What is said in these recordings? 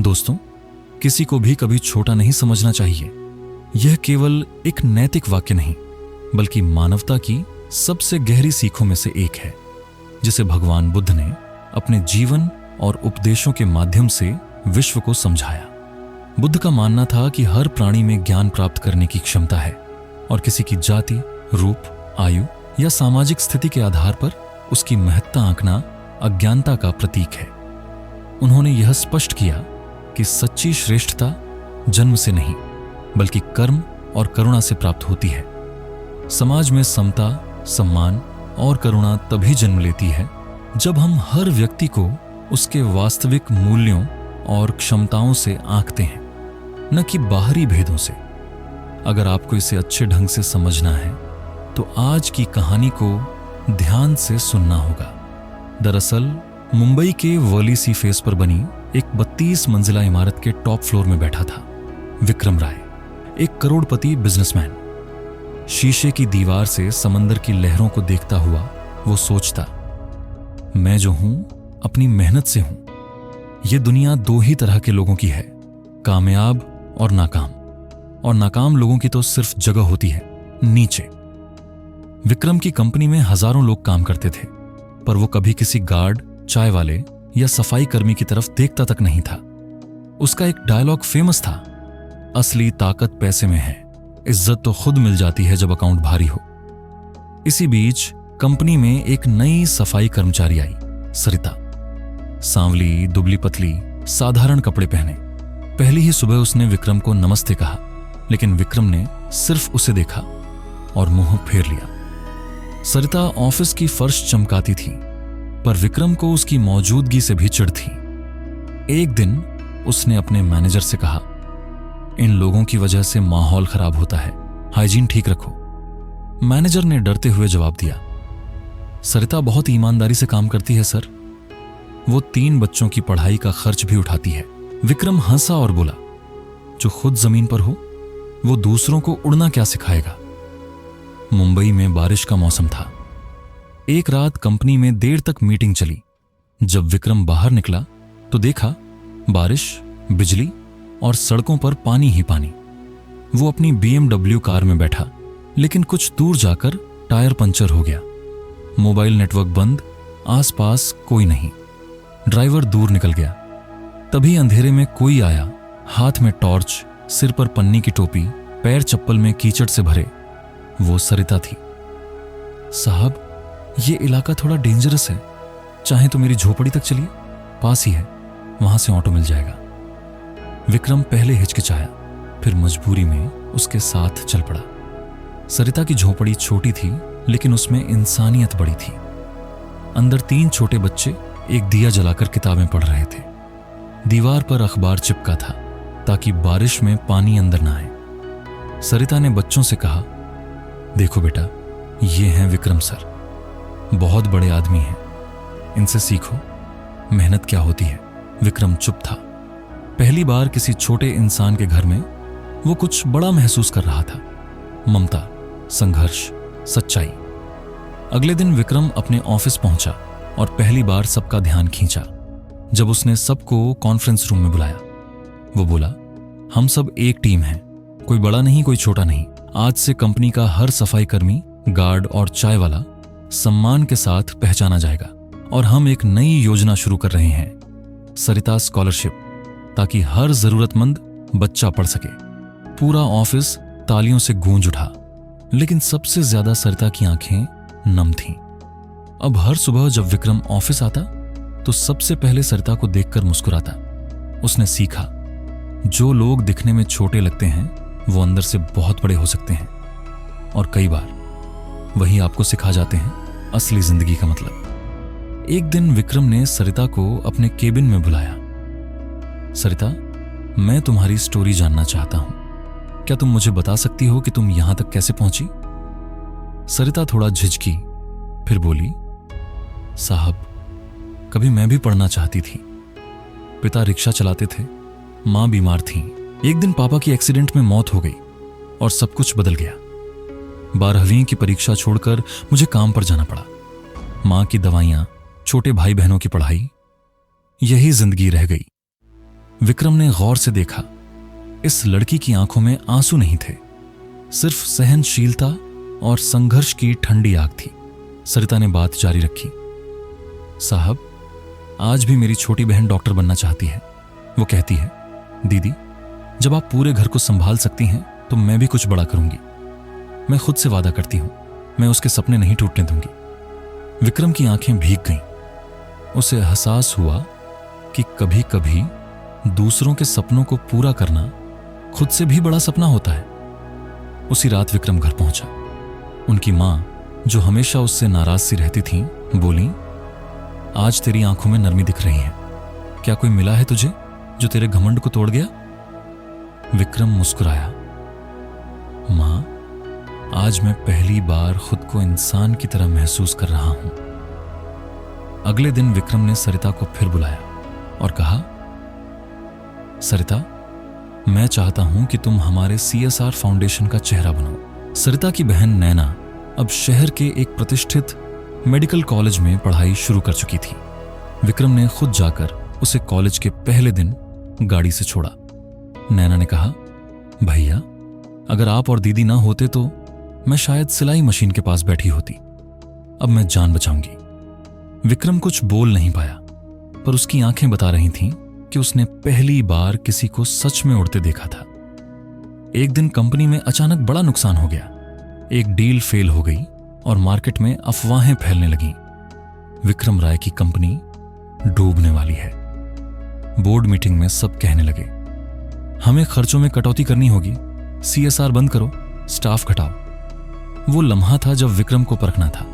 दोस्तों, किसी को भी कभी छोटा नहीं समझना चाहिए। यह केवल एक नैतिक वाक्य नहीं, बल्कि मानवता की सबसे गहरी सीखों में से एक है, जिसे भगवान बुद्ध ने अपने जीवन और उपदेशों के माध्यम से विश्व को समझाया। बुद्ध का मानना था कि हर प्राणी में ज्ञान प्राप्त करने की क्षमता है और किसी की जाति, रूप, आयु या सामाजिक स्थिति के आधार पर उसकी महत्ता आंकना अज्ञानता का प्रतीक है। उन्होंने यह स्पष्ट किया कि सच्ची श्रेष्ठता जन्म से नहीं, बल्कि कर्म और करुणा से प्राप्त होती है। समाज में समता, सम्मान और करुणा तभी जन्म लेती है जब हम हर व्यक्ति को उसके वास्तविक मूल्यों और क्षमताओं से आंकते हैं, न कि बाहरी भेदों से। अगर आपको इसे अच्छे ढंग से समझना है तो आज की कहानी को ध्यान से सुनना होगा। दरअसल मुंबई के वर्ली सी फेस पर बनी एक 32 मंजिला इमारत के टॉप फ्लोर में बैठा था विक्रम राय, एक करोड़पति बिजनेसमैन। शीशे की दीवार से समंदर की लहरों को देखता हुआ वो सोचता, मैं जो हूं अपनी मेहनत से हूं। ये दुनिया दो ही तरह के लोगों की है, कामयाब और नाकाम। और नाकाम लोगों की तो सिर्फ जगह होती है नीचे। विक्रम की कंपनी में हजारों लोग काम करते थे, पर वो कभी किसी गार्ड, चाय वाले या सफाई कर्मी की तरफ देखता तक नहीं था। उसका एक डायलॉग फेमस था, असली ताकत पैसे में है, इज्जत तो खुद मिल जाती है जब अकाउंट भारी हो। इसी बीच कंपनी में एक नई सफाई कर्मचारी आई, सरिता। सांवली, दुबली पतली, साधारण कपड़े पहने। पहली ही सुबह उसने विक्रम को नमस्ते कहा, लेकिन विक्रम ने सिर्फ उसे देखा और मुंह फेर लिया। सरिता ऑफिस की फर्श चमकाती थी, पर विक्रम को उसकी मौजूदगी से भी चिढ़ थी। एक दिन उसने अपने मैनेजर से कहा, इन लोगों की वजह से माहौल खराब होता है, हाइजीन ठीक रखो। मैनेजर ने डरते हुए जवाब दिया, सरिता बहुत ईमानदारी से काम करती है सर, वो 3 बच्चों की पढ़ाई का खर्च भी उठाती है। विक्रम हंसा और बोला, जो खुद जमीन पर हो वो दूसरों को उड़ना क्या सिखाएगा। मुंबई में बारिश का मौसम था। एक रात कंपनी में देर तक मीटिंग चली। जब विक्रम बाहर निकला तो देखा बारिश, बिजली और सड़कों पर पानी ही पानी। वो अपनी BMW कार में बैठा, लेकिन कुछ दूर जाकर टायर पंचर हो गया। मोबाइल नेटवर्क बंद, आसपास कोई नहीं। ड्राइवर दूर निकल गया। तभी अंधेरे में कोई आया, हाथ में टॉर्च, सिर पर पन्नी की टोपी, पैर चप्पल में कीचड़ से भरे। वो सरिता थी। साहब, ये इलाका थोड़ा डेंजरस है, चाहे तो मेरी झोपड़ी तक चलिए, पास ही है, वहां से ऑटो मिल जाएगा। विक्रम पहले हिचकिचाया, फिर मजबूरी में उसके साथ चल पड़ा। सरिता की झोपड़ी छोटी थी, लेकिन उसमें इंसानियत बड़ी थी। अंदर 3 छोटे बच्चे एक दिया जलाकर किताबें पढ़ रहे थे। दीवार पर अखबार चिपका था ताकि बारिश में पानी अंदर ना आए। सरिता ने बच्चों से कहा, देखो बेटा, ये हैं विक्रम सर, बहुत बड़े आदमी हैं, इनसे सीखो मेहनत क्या होती है। विक्रम चुप था। पहली बार किसी छोटे इंसान के घर में वो कुछ बड़ा महसूस कर रहा था, ममता, संघर्ष, सच्चाई। अगले दिन विक्रम अपने ऑफिस पहुंचा और पहली बार सबका ध्यान खींचा। जब उसने सबको कॉन्फ्रेंस रूम में बुलाया, वो बोला, हम सब एक टीम हैं, कोई बड़ा नहीं, कोई छोटा नहीं। आज से कंपनी का हर सफाई कर्मी, गार्ड और चाय वाला सम्मान के साथ पहचाना जाएगा। और हम एक नई योजना शुरू कर रहे हैं, सरिता स्कॉलरशिप, ताकि हर जरूरतमंद बच्चा पढ़ सके। पूरा ऑफिस तालियों से गूंज उठा, लेकिन सबसे ज्यादा सरिता की आंखें नम थीं। अब हर सुबह जब विक्रम ऑफिस आता तो सबसे पहले सरिता को देखकर मुस्कुराता। उसने सीखा, जो लोग दिखने में छोटे लगते हैं वो अंदर से बहुत बड़े हो सकते हैं, और कई बार वही आपको सिखा जाते हैं असली जिंदगी का मतलब। एक दिन विक्रम ने सरिता को अपने केबिन में बुलाया। सरिता, मैं तुम्हारी स्टोरी जानना चाहता हूं, क्या तुम मुझे बता सकती हो कि तुम यहां तक कैसे पहुंची। सरिता थोड़ा झिझकी, फिर बोली, साहब, कभी मैं भी पढ़ना चाहती थी। पिता रिक्शा चलाते थे, मां बीमार थी। एक दिन पापा की एक्सीडेंट में मौत हो गई और सब कुछ बदल गया। 12वीं की परीक्षा छोड़कर मुझे काम पर जाना पड़ा। मां की दवाइयां, छोटे भाई बहनों की पढ़ाई, यही जिंदगी रह गई। विक्रम ने गौर से देखा। इस लड़की की आंखों में आंसू नहीं थे, सिर्फ सहनशीलता और संघर्ष की ठंडी आग थी। सरिता ने बात जारी रखी। साहब, आज भी मेरी छोटी बहन डॉक्टर बनना चाहती है। वो कहती है, दीदी, जब आप पूरे घर को संभाल सकती हैं तो मैं भी कुछ बड़ा करूंगी। मैं खुद से वादा करती हूं, मैं उसके सपने नहीं टूटने दूंगी। विक्रम की आंखें भीग गईं। उसे एहसास हुआ कि कभी कभी दूसरों के सपनों को पूरा करना खुद से भी बड़ा सपना होता है। उसी रात विक्रम घर पहुंचा। उनकी मां, जो हमेशा उससे नाराज सी रहती थीं, बोली, आज तेरी आंखों में नरमी दिख रही है। क्या कोई मिला है तुझे जो तेरे घमंड को तोड़ गया? विक्रम मुस्कुराया। मां, आज मैं पहली बार खुद को इंसान की तरह महसूस कर रहा हूं। अगले दिन विक्रम ने सरिता को फिर बुलाया और कहा, सरिता, मैं चाहता हूं कि तुम हमारे CSR फाउंडेशन का चेहरा बनो। सरिता की बहन नैना अब शहर के एक प्रतिष्ठित मेडिकल कॉलेज में पढ़ाई शुरू कर चुकी थी। विक्रम ने खुद जाकर उसे कॉलेज के पहले दिन गाड़ी से छोड़ा। नैना ने कहा, भैया, अगर आप और दीदी ना होते तो मैं शायद सिलाई मशीन के पास बैठी होती। अब मैं जान बचाऊंगी। विक्रम कुछ बोल नहीं पाया, पर उसकी आंखें बता रही थीं कि उसने पहली बार किसी को सच में उड़ते देखा था। एक दिन कंपनी में अचानक बड़ा नुकसान हो गया। एक डील फेल हो गई और मार्केट में अफवाहें फैलने लगीं। विक्रम राय की कंपनी डूबने वाली है। बोर्ड मीटिंग में सब कहने लगे, हमें खर्चों में कटौती करनी होगी, CSR बंद करो, स्टाफ घटाओ। वो लम्हा था जब विक्रम को परखना था,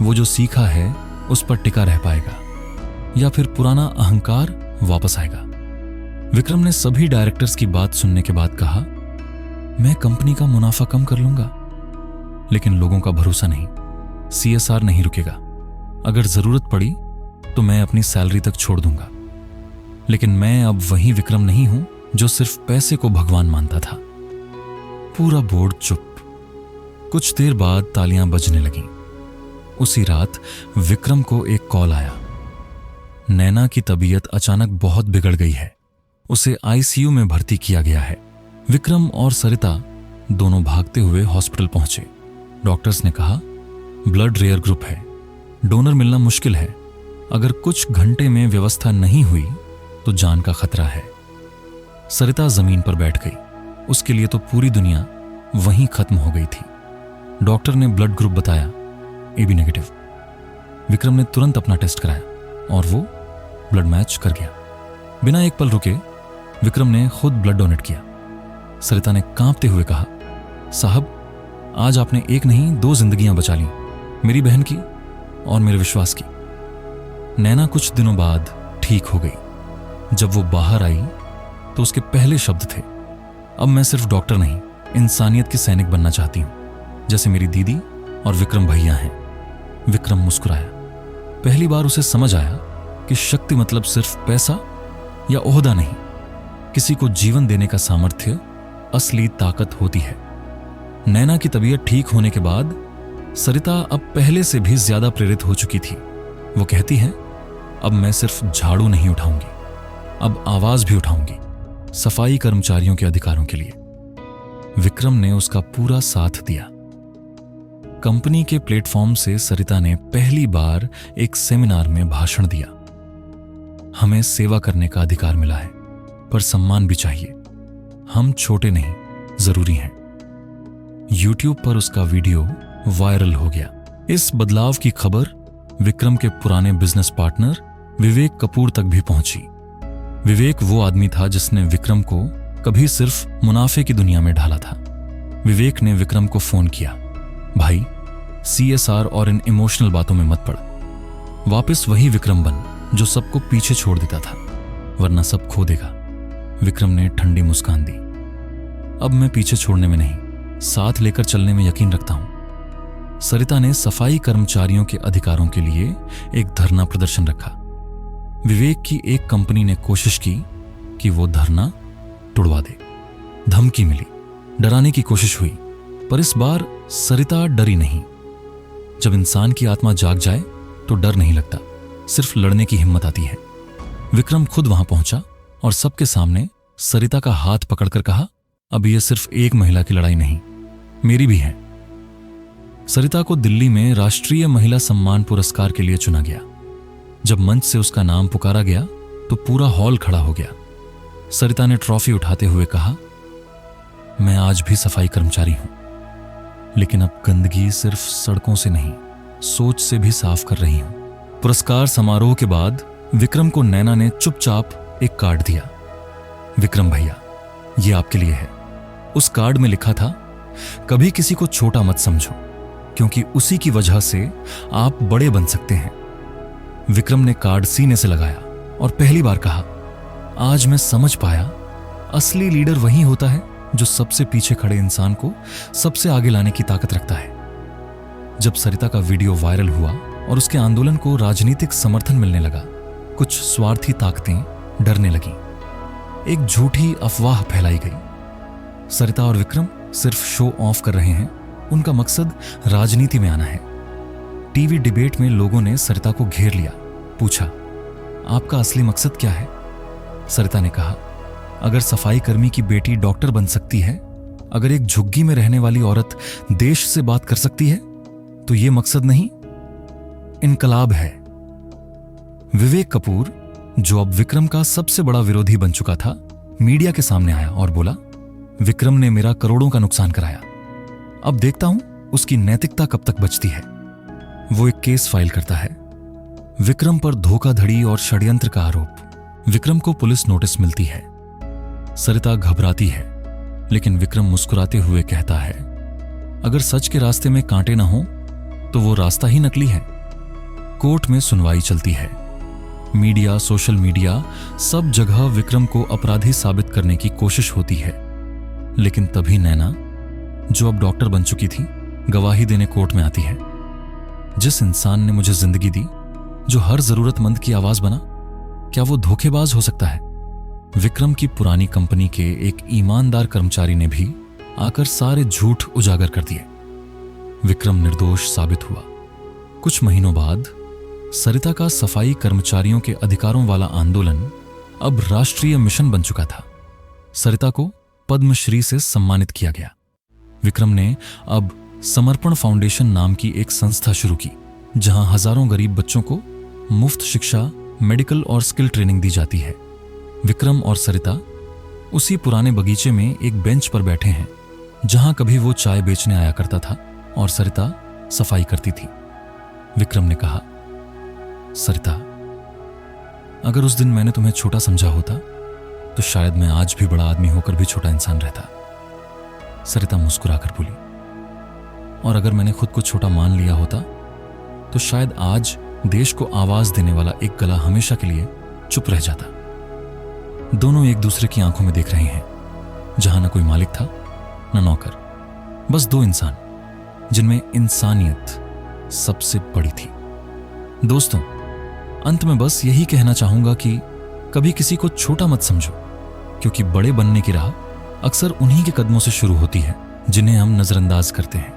वो जो सीखा है उस पर टिका रह पाएगा या फिर पुराना अहंकार वापस आएगा। विक्रम ने सभी डायरेक्टर्स की बात सुनने के बाद कहा, मैं कंपनी का मुनाफा कम कर लूंगा, लेकिन लोगों का भरोसा नहीं, CSR नहीं रुकेगा। अगर जरूरत पड़ी तो मैं अपनी सैलरी तक छोड़ दूंगा। लेकिन मैं अब वही विक्रम नहीं हूं जो सिर्फ पैसे को भगवान मानता था। पूरा बोर्ड चुप। कुछ देर बाद तालियां बजने लगीं। उसी रात विक्रम को एक कॉल आया। नैना की तबीयत अचानक बहुत बिगड़ गई है, उसे ICU में भर्ती किया गया है। विक्रम और सरिता दोनों भागते हुए हॉस्पिटल पहुंचे। डॉक्टर्स ने कहा, ब्लड रेयर ग्रुप है, डोनर मिलना मुश्किल है। अगर कुछ घंटे में व्यवस्था नहीं हुई तो जान का खतरा है। सरिता जमीन पर बैठ गई। उसके लिए तो पूरी दुनिया वहीं खत्म हो गई थी। डॉक्टर ने ब्लड ग्रुप बताया, AB नेगेटिव। विक्रम ने तुरंत अपना टेस्ट कराया और वो ब्लड मैच कर गया। बिना एक पल रुके विक्रम ने खुद ब्लड डोनेट किया। सरिता ने कांपते हुए कहा, साहब, आज आपने एक नहीं 2 जिंदगियां बचा ली, मेरी बहन की और मेरे विश्वास की। नैना कुछ दिनों बाद ठीक हो गई। जब वो बाहर आई तो उसके पहले शब्द थे, अब मैं सिर्फ डॉक्टर नहीं, इंसानियत की सैनिक बनना चाहती हूं, जैसे मेरी दीदी और विक्रम भैया हैं। विक्रम मुस्कुराया। पहली बार उसे समझ आया कि शक्ति मतलब सिर्फ पैसा या ओहदा नहीं, किसी को जीवन देने का सामर्थ्य असली ताकत होती है। नैना की तबीयत ठीक होने के बाद सरिता अब पहले से भी ज्यादा प्रेरित हो चुकी थी। वो कहती है, अब मैं सिर्फ झाड़ू नहीं उठाऊंगी, अब आवाज भी उठाऊंगी, सफाई कर्मचारियों के अधिकारों के लिए। विक्रम ने उसका पूरा साथ दिया। कंपनी के प्लेटफॉर्म से सरिता ने पहली बार एक सेमिनार में भाषण दिया। हमें सेवा करने का अधिकार मिला है, पर सम्मान भी चाहिए। हम छोटे नहीं, जरूरी हैं। YouTube पर उसका वीडियो वायरल हो गया। इस बदलाव की खबर विक्रम के पुराने बिजनेस पार्टनर विवेक कपूर तक भी पहुंची। विवेक वो आदमी था जिसने विक्रम को कभी सिर्फ मुनाफे की दुनिया में ढाला था। विवेक ने विक्रम को फोन किया, भाई, CSR और इन इमोशनल बातों में मत पड़। वापस वही विक्रम बन जो सबको पीछे छोड़ देता था, वरना सब खो देगा। विक्रम ने ठंडी मुस्कान दी। अब मैं पीछे छोड़ने में नहीं, साथ लेकर चलने में यकीन रखता हूं। सरिता ने सफाई कर्मचारियों के अधिकारों के लिए एक धरना प्रदर्शन रखा। विवेक की एक कंपनी ने कोशिश की कि वो धरना तुड़वा दे। धमकी मिली, डराने की कोशिश हुई, पर इस बार सरिता डरी नहीं। जब इंसान की आत्मा जाग जाए तो डर नहीं लगता, सिर्फ लड़ने की हिम्मत आती है। विक्रम खुद वहां पहुंचा और सबके सामने सरिता का हाथ पकड़कर कहा, अब यह सिर्फ एक महिला की लड़ाई नहीं, मेरी भी है। सरिता को दिल्ली में राष्ट्रीय महिला सम्मान पुरस्कार के लिए चुना गया। जब मंच से उसका नाम पुकारा गया तो पूरा हॉल खड़ा हो गया। सरिता ने ट्रॉफी उठाते हुए कहा, मैं आज भी सफाई कर्मचारी हूं, लेकिन अब गंदगी सिर्फ सड़कों से नहीं, सोच से भी साफ कर रही हूं। पुरस्कार समारोह के बाद विक्रम को नैना ने चुपचाप एक कार्ड दिया। विक्रम भैया, यह आपके लिए है। उस कार्ड में लिखा था, कभी किसी को छोटा मत समझो, क्योंकि उसी की वजह से आप बड़े बन सकते हैं। विक्रम ने कार्ड सीने से लगाया और पहली बार कहा, आज मैं समझ पाया, असली लीडर वही होता है जो सबसे पीछे खड़े इंसान को सबसे आगे लाने की ताकत रखता है। जब सरिता का वीडियो वायरल हुआ और उसके आंदोलन को राजनीतिक समर्थन मिलने लगा, कुछ स्वार्थी ताकतें डरने लगीं। एक झूठी अफवाह फैलाई गई, सरिता और विक्रम सिर्फ शो ऑफ कर रहे हैं, उनका मकसद राजनीति में आना है। टीवी डिबेट में लोगों ने सरिता को घेर लिया, पूछा, आपका असली मकसद क्या है? सरिता ने कहा, अगर सफाई कर्मी की बेटी डॉक्टर बन सकती है, अगर एक झुग्गी में रहने वाली औरत देश से बात कर सकती है, तो यह मकसद नहीं, इनकलाब है। विवेक कपूर, जो अब विक्रम का सबसे बड़ा विरोधी बन चुका था, मीडिया के सामने आया और बोला, विक्रम ने मेरा करोड़ों का नुकसान कराया, अब देखता हूं उसकी नैतिकता कब तक बचती है। वो एक केस फाइल करता है, विक्रम पर धोखाधड़ी और षड्यंत्र का आरोप। विक्रम को पुलिस नोटिस मिलती है। सरिता घबराती है, लेकिन विक्रम मुस्कुराते हुए कहता है, अगर सच के रास्ते में कांटे ना हो तो वो रास्ता ही नकली है। कोर्ट में सुनवाई चलती है। मीडिया, सोशल मीडिया, सब जगह विक्रम को अपराधी साबित करने की कोशिश होती है। लेकिन तभी नैना, जो अब डॉक्टर बन चुकी थी, गवाही देने कोर्ट में आती है। जिस इंसान ने मुझे जिंदगी दी, जो हर जरूरतमंद की आवाज बना, क्या वो धोखेबाज हो सकता है? विक्रम की पुरानी कंपनी के एक ईमानदार कर्मचारी ने भी आकर सारे झूठ उजागर कर दिए। विक्रम निर्दोष साबित हुआ। कुछ महीनों बाद सरिता का सफाई कर्मचारियों के अधिकारों वाला आंदोलन अब राष्ट्रीय मिशन बन चुका था। सरिता को पद्मश्री से सम्मानित किया गया। विक्रम ने अब समर्पण फाउंडेशन नाम की एक संस्था शुरू की, जहां हजारों गरीब बच्चों को मुफ्त शिक्षा, मेडिकल और स्किल ट्रेनिंग दी जाती है। विक्रम और सरिता उसी पुराने बगीचे में एक बेंच पर बैठे हैं, जहां कभी वो चाय बेचने आया करता था और सरिता सफाई करती थी। विक्रम ने कहा, सरिता, अगर उस दिन मैंने तुम्हें छोटा समझा होता तो शायद मैं आज भी बड़ा आदमी होकर भी छोटा इंसान रहता। सरिता मुस्कुराकर बोली, और अगर मैंने खुद को छोटा मान लिया होता तो शायद आज देश को आवाज देने वाला एक गला हमेशा के लिए चुप रह जाता। दोनों एक दूसरे की आंखों में देख रहे हैं, जहां न कोई मालिक था न नौकर, बस दो इंसान जिनमें इंसानियत सबसे बड़ी थी। दोस्तों, अंत में बस यही कहना चाहूंगा कि कभी किसी को छोटा मत समझो, क्योंकि बड़े बनने की राह अक्सर उन्हीं के कदमों से शुरू होती है जिन्हें हम नजरअंदाज करते हैं।